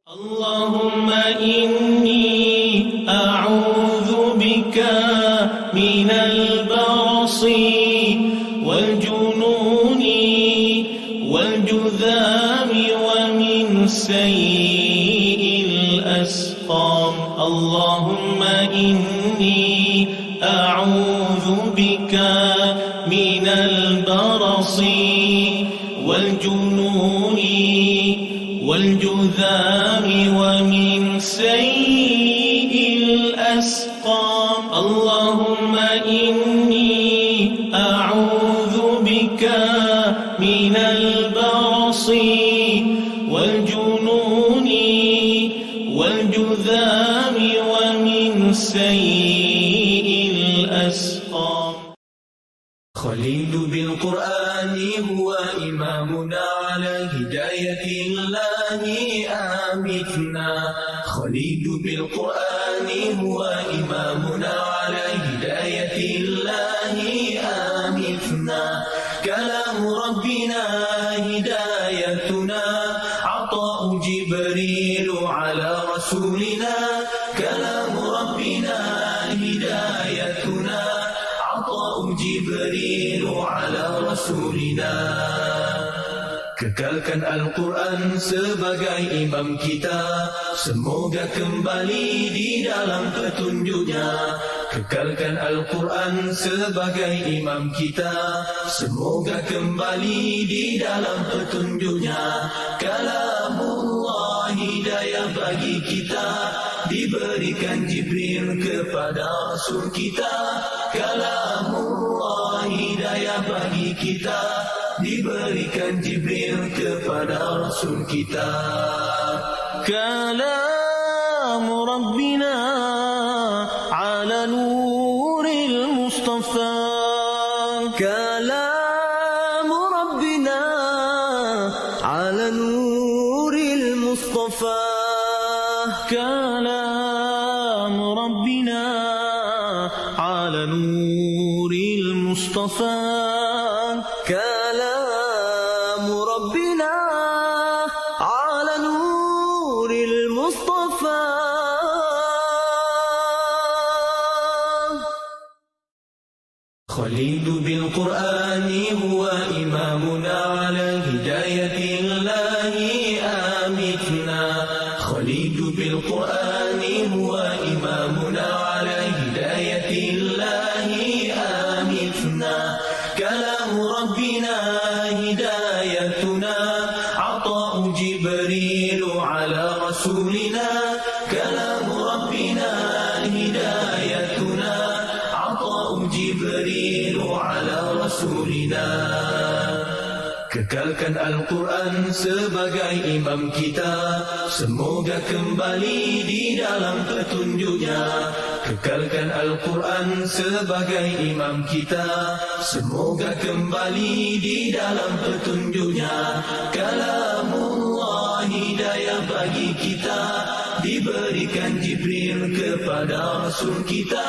اللهم إني أعوذ بك من البرص والجنون والجذام ومن سيء الأسقام. اللهم إني أعوذ بك من البرص والجنون والجذام ومن سيء الأسقام. اللهم إني أعوذ بك من البرص والجنون والجذام ومن سيء الأسقام. خليل بالقرآن هو إمامنا على هداية الله آمتنا. خليل بالقرآن هو إمامنا على هداية الله آمتنا. كلام ربنا هدايتنا، عطاء جبريل على رسولنا. كلام ربنا هدايتنا، عطاء جبريل على رسولنا. Kekalkan Al-Quran sebagai imam kita, semoga kembali di dalam petunjuknya. Kekalkan Al-Quran sebagai imam kita, semoga kembali di dalam petunjuknya. Kalamullah hidayah bagi kita, diberikan Jibril kepada Rasul kita. Kalamullah hidayah bagi kita, diberikan Jibril kepada Rasul kita. Kalam Rabbina ala nuril Mustafa. Kalam Rabbina ala nuril Mustafa. Kalam Rabbina ala nuril Mustafa. كلام ربنا على نور المصطفى. خليل بالقرآن هو إمامنا على هداية الله آمتنا. خليل بالقرآن هو إمامنا على هداية الله آمتنا. كلام ربنا هدايتنا، عطاء جبريل على رسولنا. كلام ربنا هدايتنا، عطاء جبريل على رسولنا. Kekalkan Al-Quran sebagai imam kita, semoga kembali di dalam petunjuknya. Kekalkan Al-Quran sebagai imam kita, semoga kembali di dalam petunjuknya. Kalamullah hidayah bagi kita, diberikan Jibril kepada Rasul kita.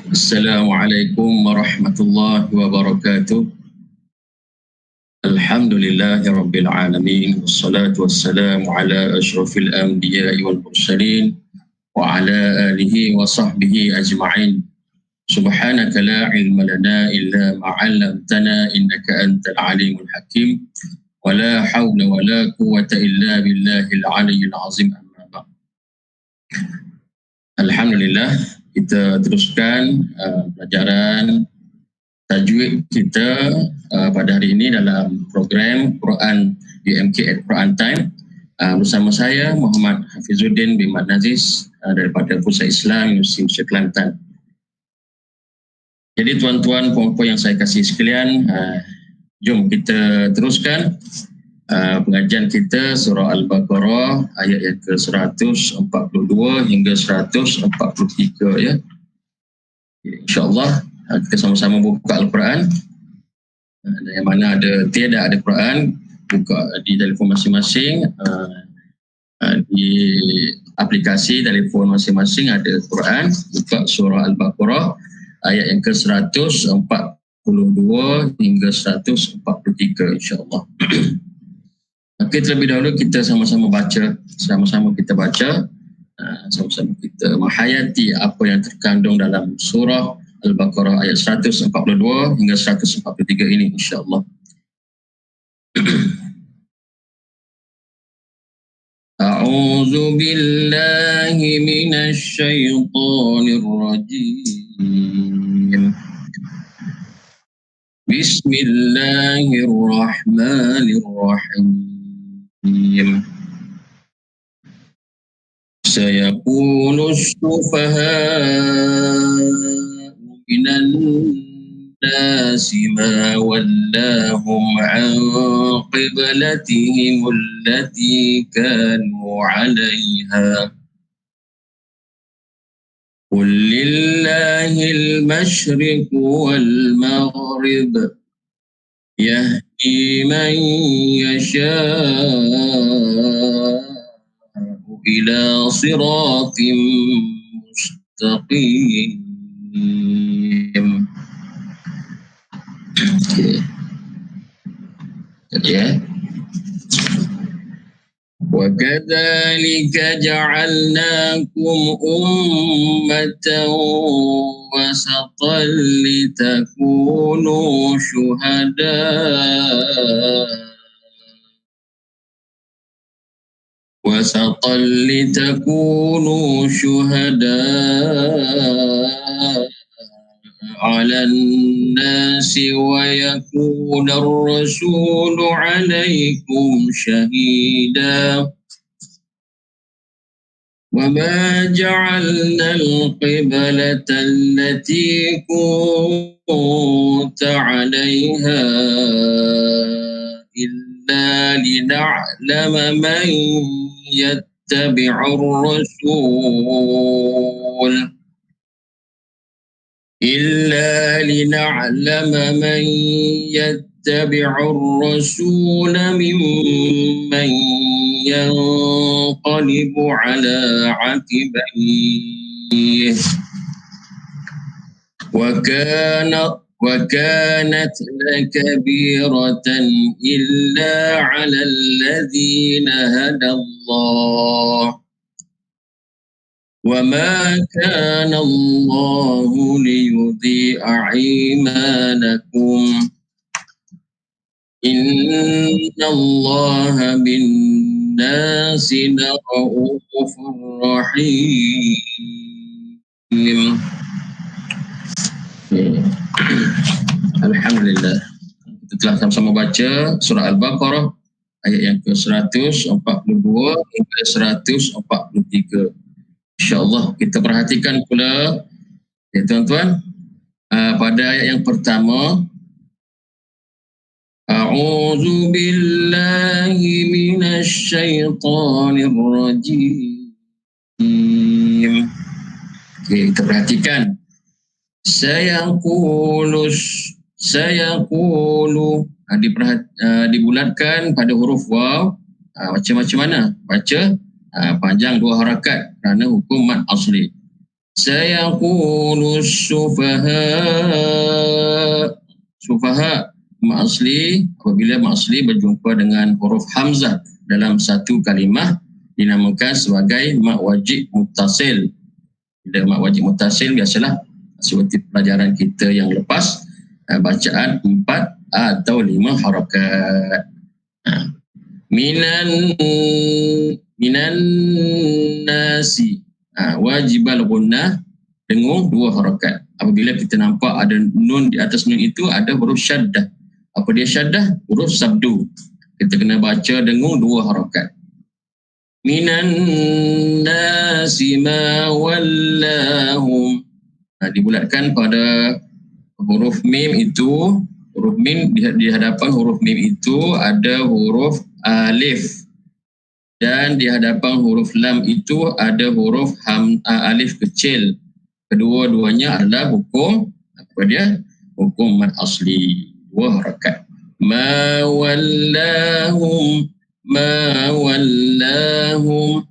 Assalamualaikum warahmatullahi wabarakatuh. Alhamdulillahi rabbil alamin, wassalatu wassalamu ala asyrafil anbiya'i wal mursalin wa ala alihi wa sahbihi ajma'in. Subhanaka la ilma lana illa ma 'allamtana innaka antal alimul hakim. Wa la hawla wa la quwwata illa billahil aliyyil azim. Amma ba'd. Alhamdulillah, kita teruskan pelajaran tajwid kita pada hari ini dalam program Quran UMK at Quran Time bersama saya Muhammad Hafizuddin bin Mat Nazis daripada Pusat Islam Universiti Kelantan. Jadi tuan-tuan, puan-puan yang saya kasih sekalian, jom kita teruskan pengajian kita surah Al-Baqarah ayat yang ke-142 hingga 143 ya. InsyaAllah kita sama-sama buka Al-Quran. Yang mana tiada ada Quran, buka di telefon masing-masing, di aplikasi telefon masing-masing ada Quran, buka surah Al-Baqarah ayat yang ke-142 hingga 143 insya-Allah. Okey, terlebih dahulu kita sama-sama baca, sama-sama kita menghayati apa yang terkandung dalam surah Al-Baqarah ayat 142 hingga 143 ini insya-Allah. A'udzu billahi minasy syaithanir rajim. Bismillahirrahmanirrahim. سيقول السفهاء من الناس ما ولاهم عن قبلتهم التي كانوا عليها قل لله المشرق والمغرب يهدي من يشاء إلى صراط مستقيم. وكذلك جعلناكم أمة وسطا لتكونوا شهداء على الناس ويكون الرسول عليكم شهيدا وما جعلنا القبلة التي كنت عليها إلا لنعلم من يتبع الرسول ممن ينقلب على عقبيه وكانت لكبيرة إلا على الذين هدى الله وما كان الله ليضيع إيمانكم إن الله بالناس لرؤوف رحيم. Alhamdulillah, kita telah sama-sama baca surah Al-Baqarah ayat yang ke-142 hingga 143. InsyaAllah kita perhatikan pula ya tuan-tuan, pada ayat yang pertama, A'udzu billahi minasy syaithanir rajim. Okey, kita perhatikan. Sayaqulu dibulatkan pada huruf waw. Macam mana? Baca panjang 2 harakat kerana hukum mad asli. Sayaqulu sufaha mad asli, apabila mad asli berjumpa dengan huruf hamzah dalam satu kalimah dinamakan sebagai mad wajib muttasil. Bila mad wajib muttasil biasalah seperti pelajaran kita yang lepas, bacaan 4 atau 5 harakat. Minan nasi, wajibal gunnah dengung 2 harakat. Apabila kita nampak ada nun di atas nun itu ada huruf syaddah. Apa dia syaddah? Huruf sabdu. Kita kena baca dengung 2 harakat. Minan nasi ma wallahum, dibulatkan pada huruf mim itu. Huruf mim, di hadapan huruf mim itu ada huruf alif, dan di hadapan huruf lam itu ada huruf alif kecil. Kedua-duanya adalah hukum hukum mad asli. dua harakat. Ma wallahum, ma wallahum.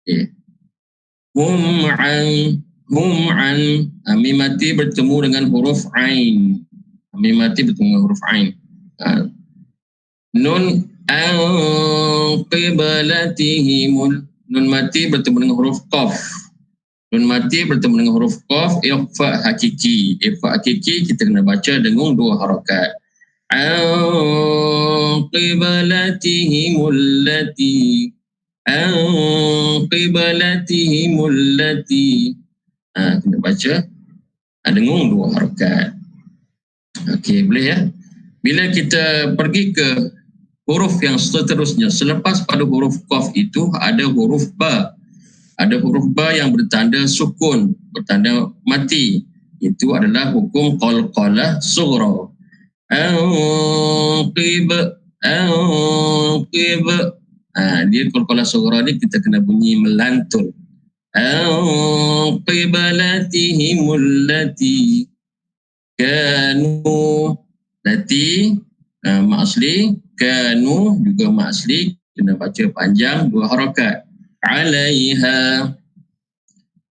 Okay. Hum an, mim mati bertemu dengan huruf ain. Mim mati bertemu dengan huruf ain. Nun an qiblatihimul, nun mati bertemu dengan huruf qaf. Nun mati bertemu dengan huruf qaf, ikhfa hakiki. Ikhfa hakiki kita kena baca dengung dua harakat. An qiblatihimul lati, an qiblatihimul lati. Kena baca dengung dua harakat. Okey, boleh ya? Bila kita pergi ke huruf yang seterusnya, selepas pada huruf qaf itu ada huruf ba. Ada huruf ba yang bertanda sukun, bertanda mati. Itu adalah hukum qalqalah sughra. Anqib. Dia qalqalah sughra ni kita kena bunyi melantun. Anqiblatihimul lati kanu, lati mak asli, kanu juga mak asli, kena baca panjang dua harakat. Alaiha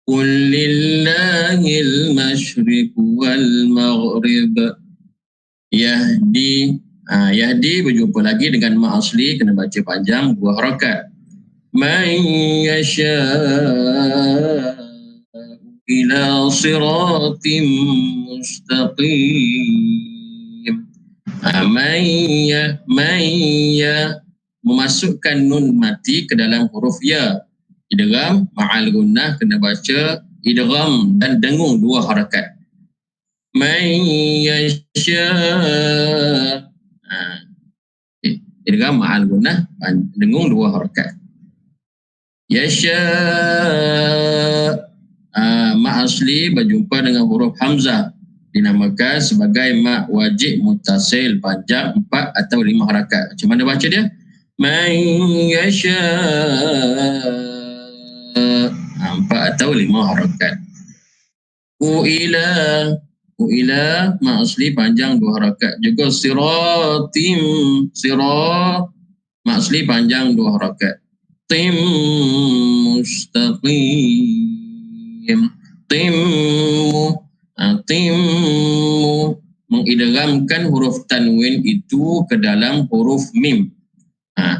qul lillahil masyriq wal maghrib. Yahdi, yahdi berjumpa lagi dengan mak asli, kena baca panjang dua harakat. Man yasha ila siratim mustaqim. Maya memasukkan nun mati ke dalam huruf ya. Idgham ma'al gunnah kena baca idgham dan dengung dua harakat. Mayasha, idgham ma'al gunnah dengung dua harakat. Yasha, mak asli berjumpa dengan huruf hamzah, dinamakan sebagai mak wajib mutasil panjang 4 atau 5 harakat. Macam mana baca dia? Man yasha, 4 atau 5 harakat. Uila, mak asli panjang 2 harakat. Juga siratim, sirat, mak asli panjang 2 harakat. Tim mustaqim, timmu, timmu, mengidghamkan huruf tanwin itu ke dalam huruf mim.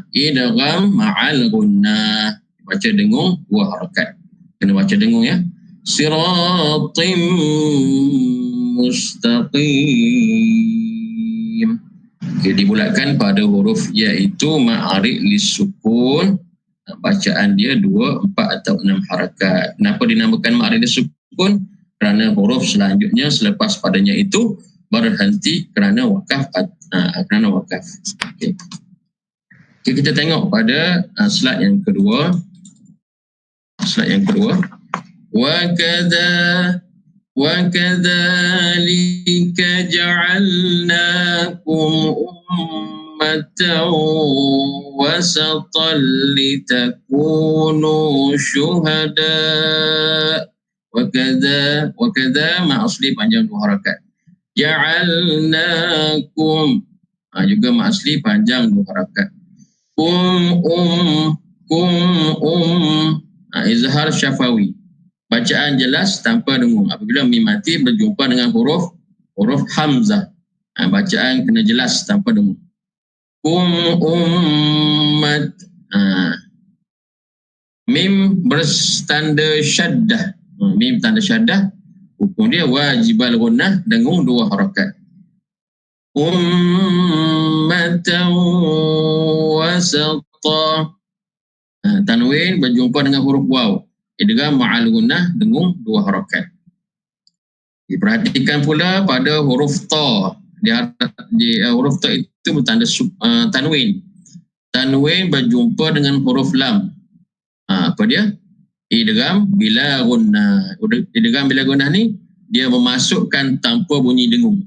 Idgham ma'al gunnah, baca dengung 2 harakat. Kena baca dengung ya. Siratim mustaqim. Okay, dibulatkan pada huruf iaitu ma'arik lisukun. Bacaan dia 2, 4 atau 6 harakat. Kenapa dinamakan ma'arik lisukun? Kerana huruf selanjutnya selepas padanya itu berhenti kerana wakaf. Okay. Okay, kita tengok pada slide yang kedua. Wa kadzalika ja'alnakum ummatan wasatan litakunu syuhada. Wa kadza ma asli panjang 2 harakat. Ja'alnakum, juga ma asli panjang 2 harakat. Izhar syafawi, bacaan jelas tanpa dengung. Apabila mim mati berjumpa dengan huruf hamzah, bacaan kena jelas tanpa dengung. Ummat, mim bertanda syaddah. Mim tanda syaddah, hukum dia wajibal gunnah, dengung 2 harakat. Ummatan wasata, tanwin berjumpa dengan huruf waw, idgham ma'al gunnah, dengung 2 harakat. Diperhatikan pula pada huruf ta. Huruf ta itu bertanda tanwin. Tanwin berjumpa dengan huruf lam. Apa dia? Idgham bila gunnah. Idgham bila gunnah ni dia memasukkan tanpa bunyi dengung.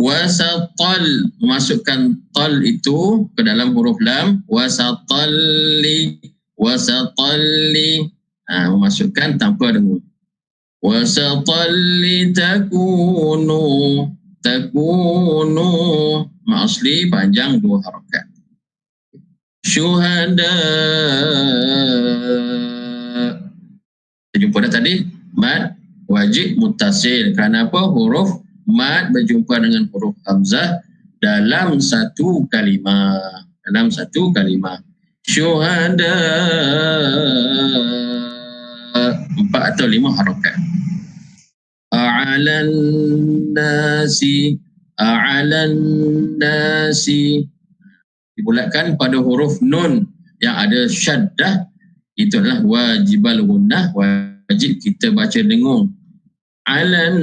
Wasatal, memasukkan tal itu ke dalam huruf lam. Wasatalli, memasukkan tanpa dengung. Wasatalli takunu, takunu ma asli panjang 2 harakat. Syuhada, kita jumpa dah tadi mad wajib muttasil. Kenapa? Huruf mad berjumpa dengan huruf hamzah dalam satu kalimah. Syuhada 4 atau 5 harakat. A'lan nasi dibulatkan pada huruf nun yang ada syaddah, itu adalah wajibal gunnah, wajib kita baca dengung. 'Alan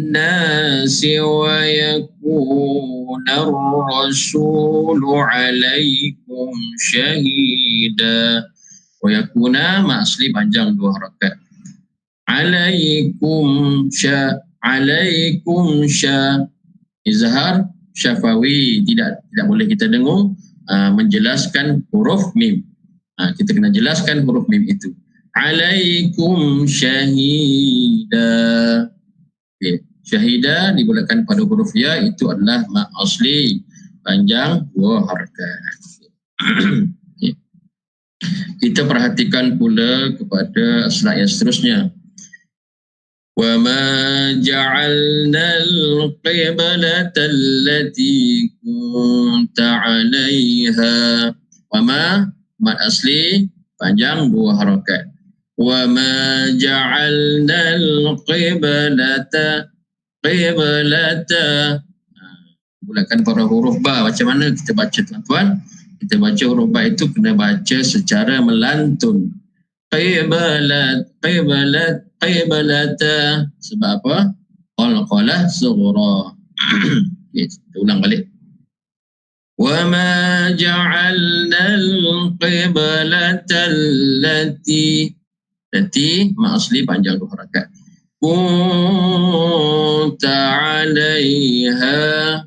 nasi wa yakuna ar-rasulu 'alaikum syahida. Wa yakuna ma asli panjang 2 harakat. Alaikum izhar syafawi, tidak boleh kita dengung menjelaskan huruf mim. Kita kena jelaskan huruf mim itu. Alaikum syahida. Okay. Syahida dibulatkan pada huruf ya, itu adalah ma asli panjang 2 harakat. Okay. Kita perhatikan pula kepada slide yang seterusnya. وَمَا جَعَلْنَا الْقِبْلَةَ الَّتِي كُنْتَ عَلَيْهَا. وَمَا mad asli panjang 2 harakat. وَمَا جَعَلْنَا الْقِبْلَةَ bulatkan pada huruf ba. Macam mana kita baca, tuan-tuan? Kita baca huruf ba itu kena baca secara melantun. Qibalata. Sebab apa? Qalqalah sughra. Okay, kita ulang balik. Wa ma ja'alna al-qibalata allati ma asli panjang 2 harakat. Kunta 'alaiha,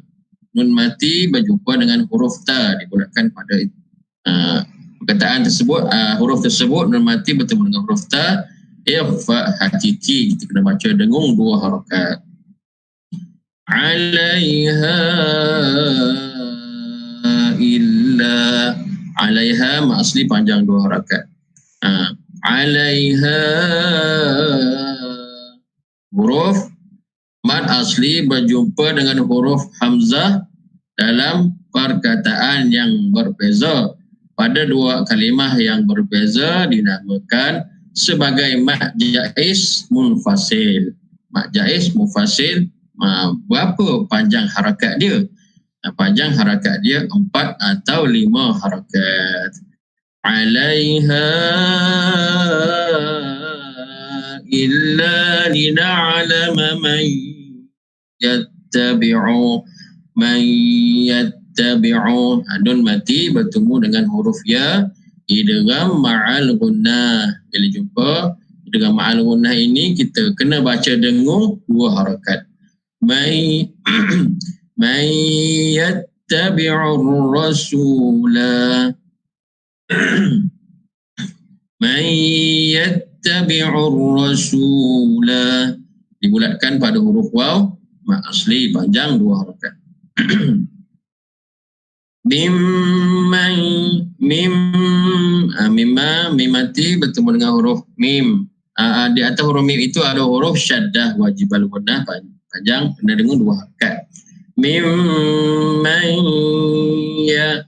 nun mati berjumpa dengan huruf ta, dibulatkan pada perkataan tersebut, huruf tersebut nun mati bertemu dengan huruf ta, ikhfa hakiki, kita kena baca dengung 2 harakat. 'Alaiha illa, 'alaiha ma asli panjang 2 harakat. 'Alaiha huruf mad asli berjumpa dengan huruf hamzah dalam perkataan yang berbeza. Pada 2 kalimah yang berbeza dinamakan sebagai mad jaiz munfasil. Mad jaiz munfasil, berapa panjang harakat dia? Panjang harakat dia 4 atau 5 harakat. 'Alaiha illa lina'lama man yattabi'u. Nun mati bertemu dengan huruf ya, idgham ma'al gunnah. Bila jumpa idgham ma'al gunnah ini, kita kena baca dengung 2 harakat. May yattabi'ur rasula. May yattabi'ur rasula dibulatkan pada huruf waw, ma asli panjang 2 harakat. Mim mati bertemu dengan huruf mim. Di atas huruf mim itu ada huruf syaddah wajibal gunnah panjang, kena dengung 2 harakat. Ya,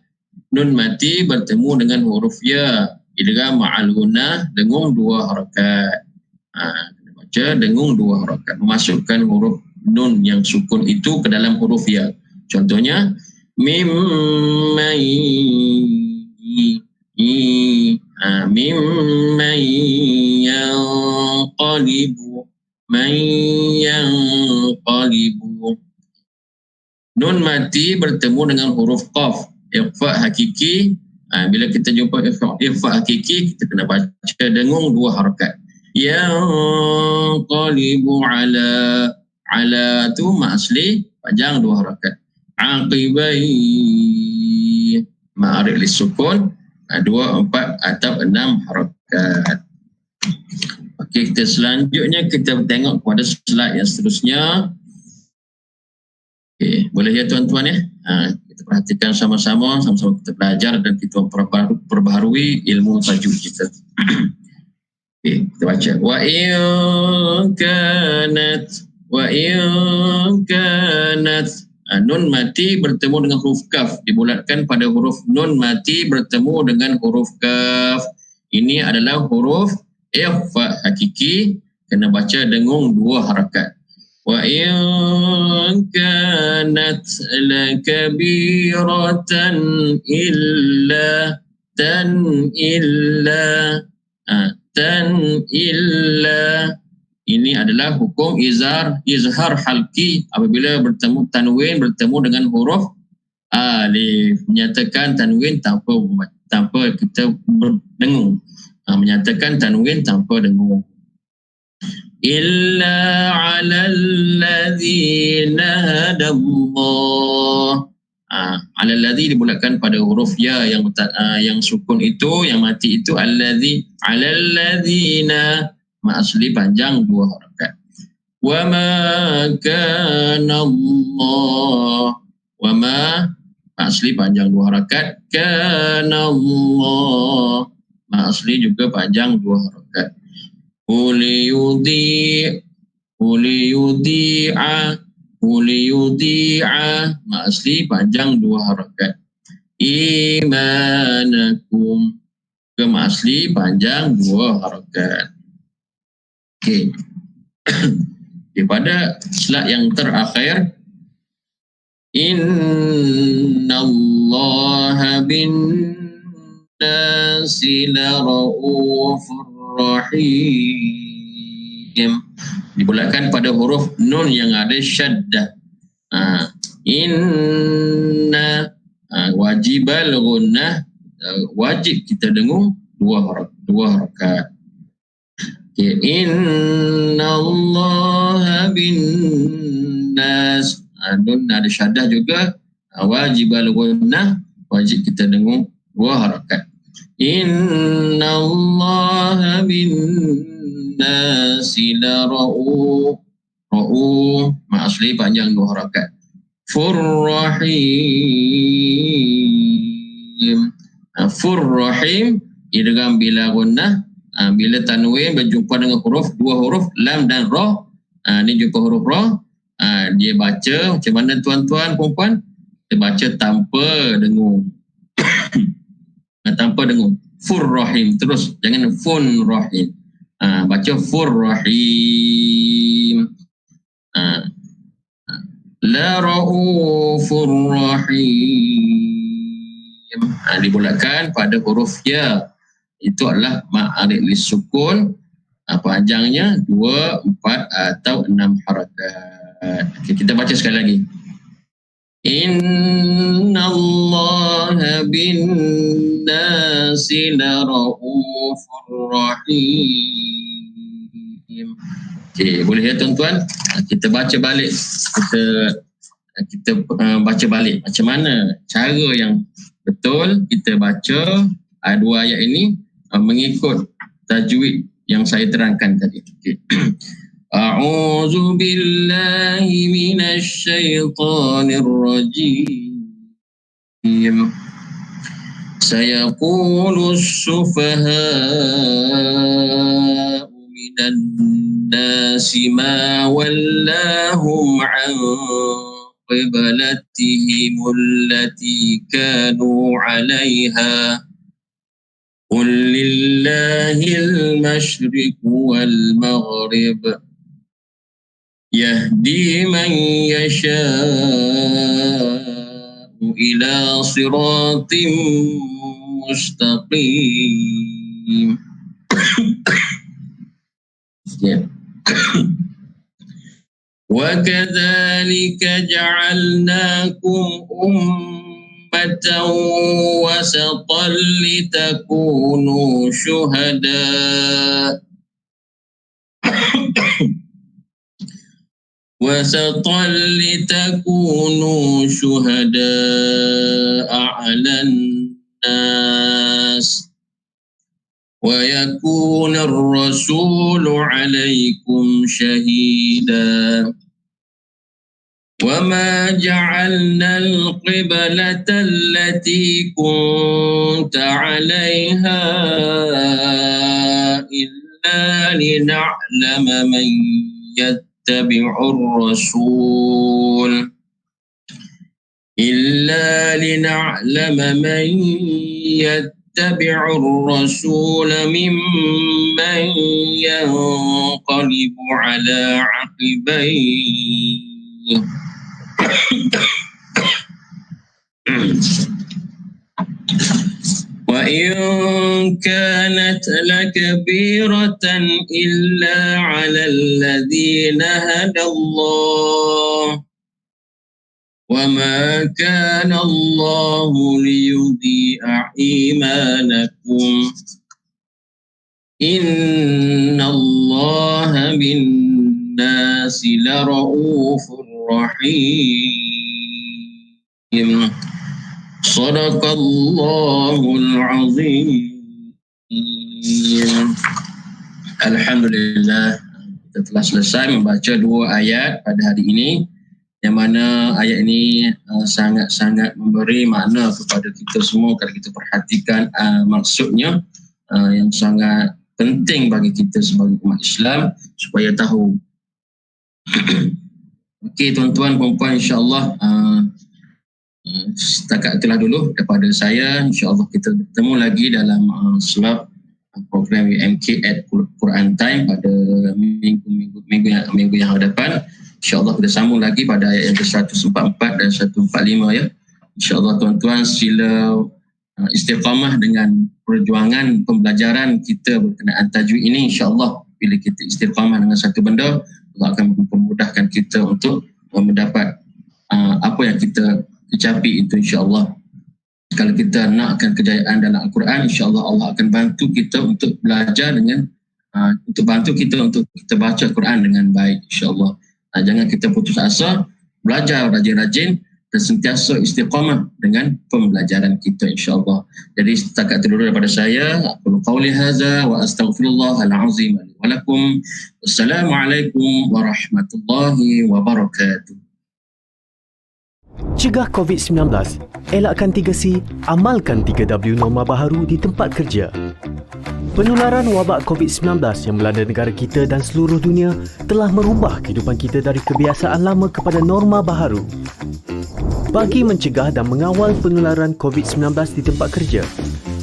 nun mati bertemu dengan huruf ya, idgham ma'al gunnah, dengung 2 harakat. Kena baca dengung 2 harakat, memasukkan huruf nun yang sukun itu ke dalam huruf ya. Contohnya mimman yanqalibu. Nun mati bertemu dengan huruf qaf, ikhfa hakiki. Bila kita jumpa ikhfa hakiki, kita kena baca dengung 2 harakat. Yanqalibu ala tu ma asli panjang 2 harakat. Aqibai ma'arif lisukun 2, 4 atau 6 harakat. Okey, kita selanjutnya kita tengok pada slide yang seterusnya. Boleh ya tuan-tuan ya? Kita perhatikan sama-sama kita belajar dan kita perbaharui ilmu tajwid kita. Kita baca. Wa in kanat nun mati bertemu dengan huruf kaf, dibulatkan pada huruf nun mati bertemu dengan huruf kaf. Ini adalah huruf ikhfa hakiki, kena baca dengung 2 harakat. Wa in kanat lakabiratan illa ini adalah hukum izhar halki apabila tanwin bertemu dengan huruf alif, menyatakan tanwin tanpa kita berdengung, menyatakan tanwin tanpa dengung. Illa 'alal ladzina hadallah. 'Alal ladzi dibulatkan pada huruf ya yang sukun itu, yang mati itu, alladzi 'alal ladzina, ma asli panjang 2 harakat. Wa ma kana Allah, wa ma asli panjang 2 harakat, kana Allah, ma asli juga panjang 2 harakat. Uliyudi'a, ma asli panjang 2 harakat. Imanakum, ke ma asli panjang 2 harakat. Okey. Pada slide yang terakhir, innallaha bin nasi laraufur rahim, dibulatkan pada huruf nun yang ada syaddah. Inna wajibal gunnah, wajib kita dengung 2 harakat. Inna Allah bin nas, nun ada syaddah juga, wajibal gunnah, wajib kita dengung 2 harakat. Inna Allah bin nasi la ra'uf, ma asli panjang 2 harakat. Furrahim idgham bila gunnah, bila tanwin berjumpa dengan 2 huruf lam dan ra, ni jumpa huruf ra, dia baca macam mana tuan-tuan puan-puan? Dia baca tanpa dengung. Tanpa dengung. Furrahim terus, jangan funrahim. Baca furrahim. La raufur rahim, dibulatkan pada huruf ya. Itu adalah ma'arif lisukun, panjangnya 2, 4 atau 6 harakat. Okay, kita baca sekali lagi. Inna Allah bin nasi la raufur rahim. Okay, boleh ya tuan-tuan? Kita baca balik. Kita baca balik. Macam mana cara yang betul kita baca 2 ayat ini mengikut tajwid yang saya terangkan tadi. Okay. A'udzu billahi minasy syaithanir rajim. Sayaqulu as-sufaha'u minan nasi ma wallahum 'an qiblatihim allati kanu 'alaiha. Qul lillahil masyriq wal maghrib yahdi man yasha'u ila siratim mustaqim. وَكَذَلِكَ جَعَلْنَاكُمْ أُمَّةً وَسَطًا لِتَكُونُوا شُهَدَاءَ عَلَى النَّاسِ وَيَكُونَ الرَّسُولُ عَلَيْكُمْ شَهِيدًا. وما جعلنا القبلة التي كنت عليها إلا لنعلم من يتبع الرسول ممن ينقلب على عقبيه وإن كانت لكبيرة إلا على الذين هدى الله وما كان الله ليضيع إيمانكم إن الله بالناس لرؤوف رحيم صدق الله العظيم. Alhamdulillah, kita telah selesai membaca 2 ayat pada hari ini, yang mana ayat ini sangat-sangat memberi makna kepada kita semua kalau kita perhatikan maksudnya, yang sangat penting bagi kita sebagai umat Islam supaya tahu. Okey tuan-tuan, puan-puan, insya-Allah setakat itulah dulu daripada saya. InsyaAllah kita bertemu lagi dalam slot program UMK at Quran Time pada minggu yang hadapan. InsyaAllah kita sambung lagi pada ayat yang ke-144 dan 145 ya. InsyaAllah tuan-tuan sila istiqamah dengan perjuangan pembelajaran kita berkenaan tajwid ini. InsyaAllah bila kita istiqamah dengan satu benda, Allah akan memudahkan kita untuk mendapat apa yang kita kecapi itu, insyaAllah. Kalau kita nakkan kejayaan dalam Al-Quran, insyaAllah Allah akan bantu kita untuk belajar untuk bantu kita untuk kita baca Al-Quran dengan baik, insyaAllah. Jangan kita putus asa, belajar rajin-rajin dan sentiasa istiqamah dengan pembelajaran kita, insyaAllah. Jadi setakat itu dulu daripada saya. Aku qauli hadza wa astaghfirullahal azim li wa lakum. Wassalamualaikum warahmatullahi wabarakatuh. Cegah COVID-19, elakkan 3C, amalkan 3W norma baharu di tempat kerja. Penularan wabak COVID-19 yang melanda negara kita dan seluruh dunia telah merubah kehidupan kita dari kebiasaan lama kepada norma baharu. Bagi mencegah dan mengawal penularan COVID-19 di tempat kerja,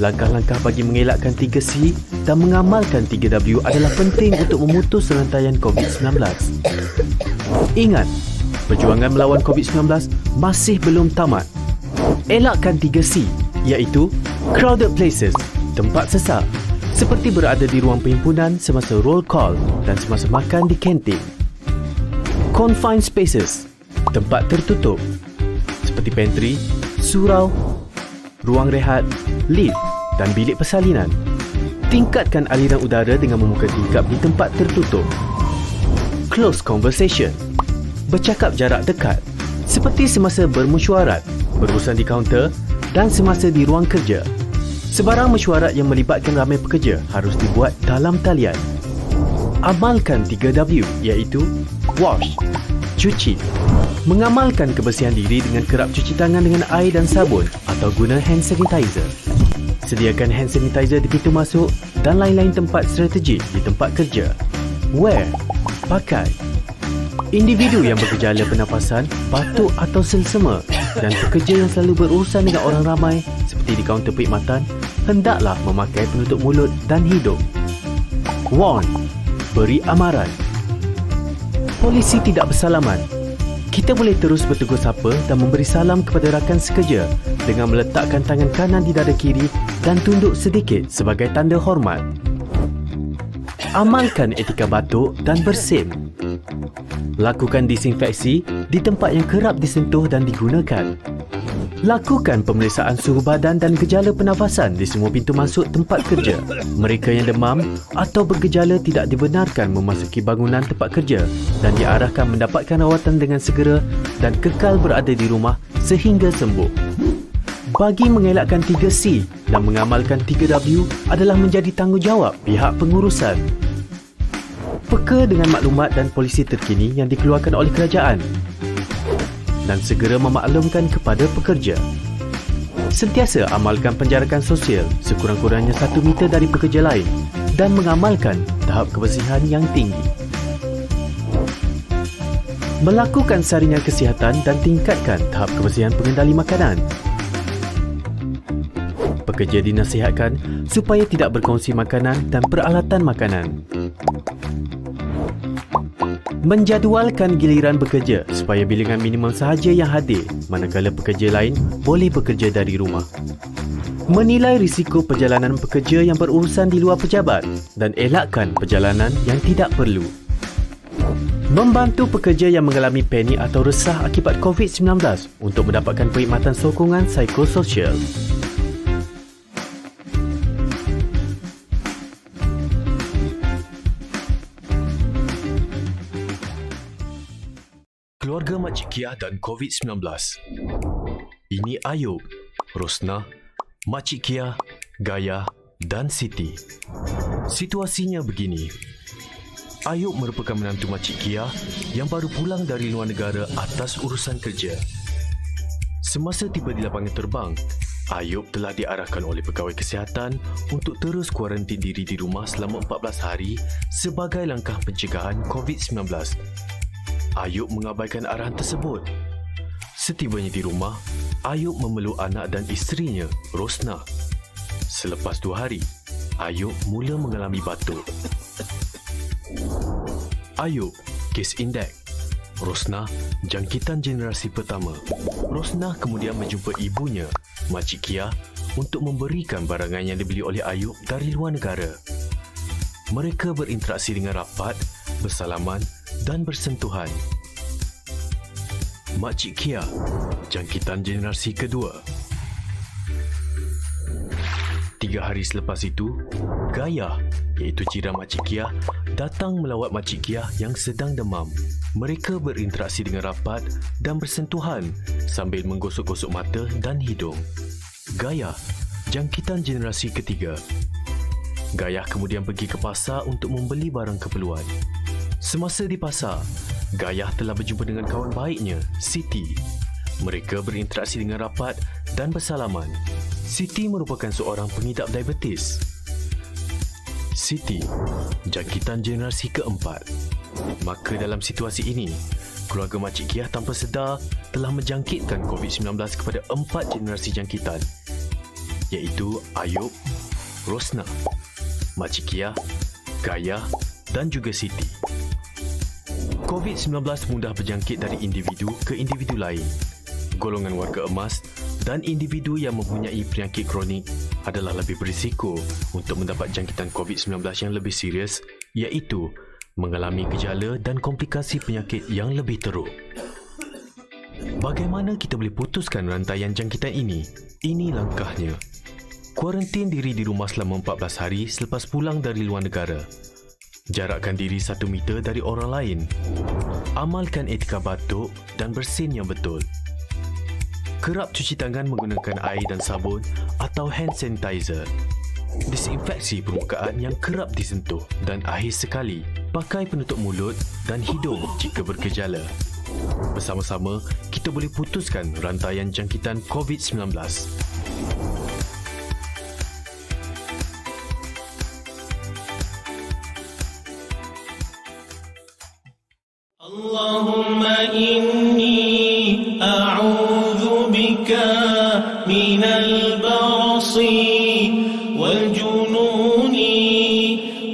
langkah-langkah bagi mengelakkan 3C dan mengamalkan 3W adalah penting untuk memutus rantaian COVID-19. Ingat, perjuangan melawan COVID-19 masih belum tamat. Elakkan 3C, iaitu crowded places, tempat sesak, seperti berada di ruang perhimpunan semasa roll call dan semasa makan di kantin. Confined spaces, tempat tertutup, seperti pantry, surau, ruang rehat, lift dan bilik persalinan. Tingkatkan aliran udara dengan membuka tingkap di tempat tertutup. Close conversation, bercakap jarak dekat, seperti semasa bermesyuarat, berurusan di kaunter dan semasa di ruang kerja. Sebarang mesyuarat yang melibatkan ramai pekerja harus dibuat dalam talian. Amalkan 3W, iaitu wash, cuci. Mengamalkan kebersihan diri dengan kerap cuci tangan dengan air dan sabun atau guna hand sanitizer. Sediakan hand sanitizer di pintu masuk dan lain-lain tempat strategik di tempat kerja. Wear, pakai. Individu yang bergejala pernafasan, batuk atau selsema dan pekerja yang selalu berurusan dengan orang ramai seperti di kaunter perkhidmatan hendaklah memakai penutup mulut dan hidung. Warn, beri amaran. Polisi tidak bersalaman. Kita boleh terus bertegur sapa dan memberi salam kepada rakan sekerja dengan meletakkan tangan kanan di dada kiri dan tunduk sedikit sebagai tanda hormat. Amalkan etika batuk dan bersin. Lakukan disinfeksi di tempat yang kerap disentuh dan digunakan. Lakukan pemeriksaan suhu badan dan gejala pernafasan di semua pintu masuk tempat kerja. Mereka yang demam atau bergejala tidak dibenarkan memasuki bangunan tempat kerja dan diarahkan mendapatkan rawatan dengan segera dan kekal berada di rumah sehingga sembuh. Bagi mengelakkan 3C dan mengamalkan 3W adalah menjadi tanggungjawab pihak pengurusan. Peka dengan maklumat dan polisi terkini yang dikeluarkan oleh kerajaan. dan segera memaklumkan kepada pekerja. Sentiasa amalkan penjarakan sosial sekurang-kurangnya 1 meter dari pekerja lain dan mengamalkan tahap kebersihan yang tinggi. Melakukan saringan kesihatan dan tingkatkan tahap kebersihan pengendali makanan. Pekerja dinasihatkan supaya tidak berkongsi makanan dan peralatan makanan. Menjadualkan giliran bekerja supaya bilangan minimum sahaja yang hadir manakala pekerja lain boleh bekerja dari rumah. Menilai risiko perjalanan pekerja yang berurusan di luar pejabat dan elakkan perjalanan yang tidak perlu. Membantu pekerja yang mengalami panik atau resah akibat COVID-19 untuk mendapatkan perkhidmatan sokongan psikososial. Keluarga Makcik Kiah dan COVID-19. Ini Ayub, Rosnah, Makcik Kiah, Gayah dan Siti. Situasinya begini. Ayub merupakan menantu Makcik Kiah yang baru pulang dari luar negara atas urusan kerja. Semasa tiba di lapangan terbang, Ayub telah diarahkan oleh pegawai kesihatan untuk terus kuarantin diri di rumah selama 14 hari sebagai langkah pencegahan COVID-19. Ayub mengabaikan arahan tersebut. Setibanya di rumah, Ayub memeluk anak dan isterinya, Rosnah. Selepas 2 hari, Ayub mula mengalami batuk. Ayub, kes indeks. Rosnah, jangkitan generasi pertama. Rosnah kemudian menjumpa ibunya, Makcik Kiah, untuk memberikan barangan yang dibeli oleh Ayub dari luar negara. Mereka berinteraksi dengan rapat, bersalaman dan bersentuhan. Makcik Kiah, jangkitan generasi kedua. 3 hari selepas itu, Gayah, iaitu jiran Makcik Kiah, datang melawat Makcik Kiah yang sedang demam. Mereka berinteraksi dengan rapat dan bersentuhan sambil menggosok-gosok mata dan hidung. Gayah, jangkitan generasi ketiga. Gayah kemudian pergi ke pasar untuk membeli barang keperluan. Semasa di pasar, Gayah telah berjumpa dengan kawan baiknya, Siti. Mereka berinteraksi dengan rapat dan bersalaman. Siti merupakan seorang pengidap diabetes. Siti, jangkitan generasi keempat. Maka dalam situasi ini, keluarga Makcik Kiah tanpa sedar telah menjangkitkan COVID-19 kepada 4 generasi jangkitan, iaitu Ayub, Rosnah, Makcik Kiah, Gayah dan juga Siti. COVID-19 mudah berjangkit dari individu ke individu lain. Golongan warga emas dan individu yang mempunyai penyakit kronik adalah lebih berisiko untuk mendapat jangkitan COVID-19 yang lebih serius, iaitu mengalami gejala dan komplikasi penyakit yang lebih teruk. Bagaimana kita boleh putuskan rantaian jangkitan ini? Ini langkahnya. Kuarantin diri di rumah selama 14 hari selepas pulang dari luar negara. Jarakkan diri 1 meter dari orang lain. Amalkan etika batuk dan bersin yang betul. Kerap cuci tangan menggunakan air dan sabun atau hand sanitizer. Disinfeksi permukaan yang kerap disentuh dan akhir sekali pakai penutup mulut dan hidung jika bergejala. Bersama-sama, kita boleh putuskan rantaian jangkitan COVID-19. Allahumma inni a'udzu bika minal barasi wal jununi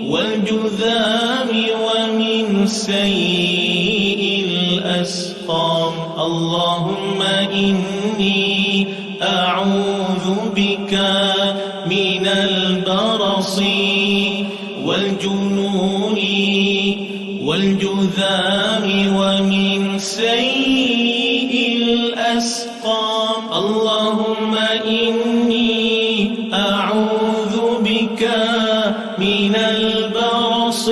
wal judhami wa min sayyi'il asqam. Allahumma inni a'udzu bika minal barasi wal jununi والجذام ومن سيء الأسقام. اللهم إني أعوذ بك من البرص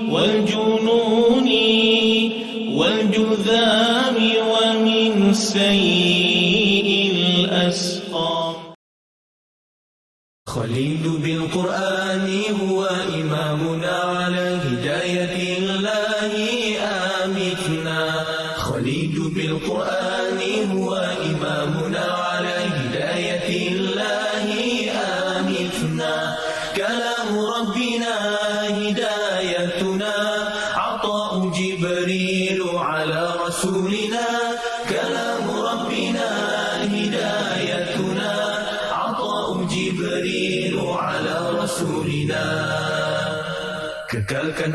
والجنون والجذام ومن سيء الأسقام. خليل بالقرآن هو إمامنا على هداية الله آمتنا. خليل بالقرآن بالقرآن هو إمامنا على هداية الله آمتنا كلام ربنا هدايتنا عطاء جبريل على رسولنا كلام ربنا هدايتنا عطاء جبريل على رسولنا kekalkan